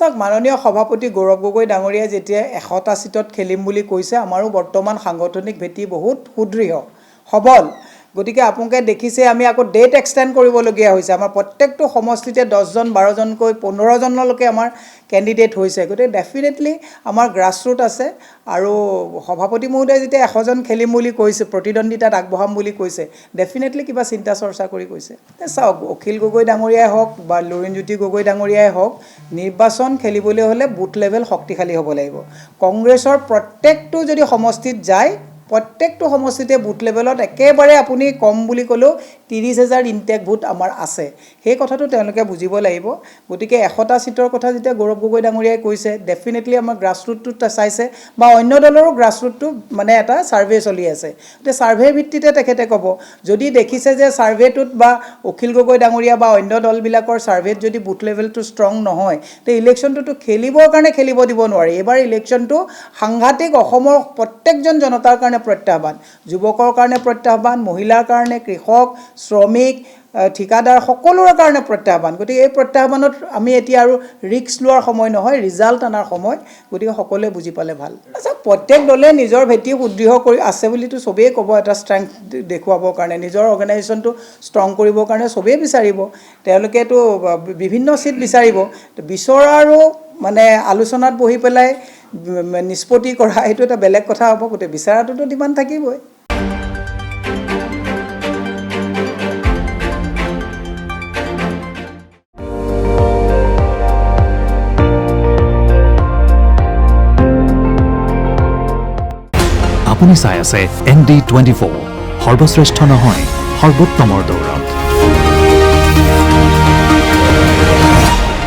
চাওক মাননীয় সভাপতি গৌৰৱ গগৈ ডাঙৰীয়াই যেতিয়া 100টা সিটত খেলিম বুলি কৈছে আমাৰো বৰ্তমান সাংগঠনিক ভেটি বহুত সুদৃঢ় সবল গতিকে আপোনালোকে দেখিছে আমি আকৌ ডেট এক্সটেন্ড কৰিবলগীয়া হৈছে আমাৰ প্ৰত্যেকটো সমষ্টিতে 10 জন 12 জনকৈ 15 জনলৈকে আমাৰ ক্যান্ডিডেট হৈছে গতিকে ডেফিনেটলি আমাৰ গ্ৰাসৰুট আছে আৰু সভাপতি মহোদয় যেতিয়া 100 জন খেলিম বুলি কৈছে প্ৰতিদ্বন্দিতাত আগবঢ়াম বুলি কৈছে ডেফিনেটলি কিবা চিন্তা চৰ্চা কৰি কৈছে চাওক অখিল গগৈ ডাঙৰীয়াই হওক বা লুৰিণজ্যোতি গগৈ ডাঙৰীয়াই হওক নিৰ্বাচন খেলিবলৈ হলে বুথ লেভেল শক্তিশালী হ'ব লাগিব কংগ্ৰেছৰ প্ৰত্যেকটো যদি সমষ্টিত যায় প্ৰত্যেকটো সমষ্টিতে বুথ লেভেলত একেবাৰে আপুনি কম বুলি ক'লেও 30,000 ইনটেক ভোট আমাৰ আছে সেই কথাটো তেওঁলোকে বুজিব লাগিব গতিকে 100টা সিটৰ কথা যেতিয়া গৌৰৱ গগৈ ডাঙৰীয়াই কৈছে ডেফিনেটলি আমাৰ গ্ৰাসৰুটটো চাইছে বা অন্য দলৰো গ্ৰাসৰুটটো মানে এটা সাৰ্ভে চলি আছে তে সাৰ্ভে ভিত্তিতে তেখেতে ক'ব যদি দেখিছে যে সাৰ্ভেটোত বা অখিল গগৈ ডাঙৰীয়া বা অন্য দলবিলাকৰ সাৰ্ভেত যদি বুথ লেভেলটো ষ্ট্ৰং নহয় তে ইলেকশ্যনটো খেলিবৰ কাৰণে খেলিব দিব নোৱাৰি এবাৰ ইলেকশ্যনটো সাংঘাতিক অসমৰ প্ৰত্যেকজন জনতাৰ কাৰণে প্ৰত্যাহ্বান যুৱকৰ কাৰণে প্ৰত্যাহ্বান মহিলাৰ কাৰণে কৃষক শ্ৰমিক ঠিকাদাৰ সকলোৰে কাৰণে প্ৰত্যাহ্বান গতিকে এই প্ৰত্যাহ্বানত আমি এতিয়া আৰু ৰিস্ক লোৱাৰ সময় নহয় ৰিজাল্ট আনাৰ সময় গতিকে সকলোৱে বুজি পালে ভাল আচ্ছা প্ৰত্যেক দলে নিজৰ ভেটি সুদৃঢ় কৰি আছে বুলিতো সবেই ক'ব এটা ষ্ট্ৰেংথ দেখুৱাবৰ কাৰণে নিজৰ অৰ্গেনাইজেশ্যনটো ষ্ট্ৰং কৰিবৰ কাৰণে সবেই বিচাৰিব তেওঁলোকেতো বিভিন্ন সিট বিচাৰিব বিচৰাৰো মানে আলোচনাত বহি পেলাই নিষ্পত্তি কৰা এইটো এটা বেলেগ কথা হ'ব গোটেই বিচাৰাটোতো ডিমাণ্ড থাকিবই আপুনি চাই আছে ND24 সৰ্বশ্ৰেষ্ঠ নহয় সৰ্বোত্তমৰ দৌৰত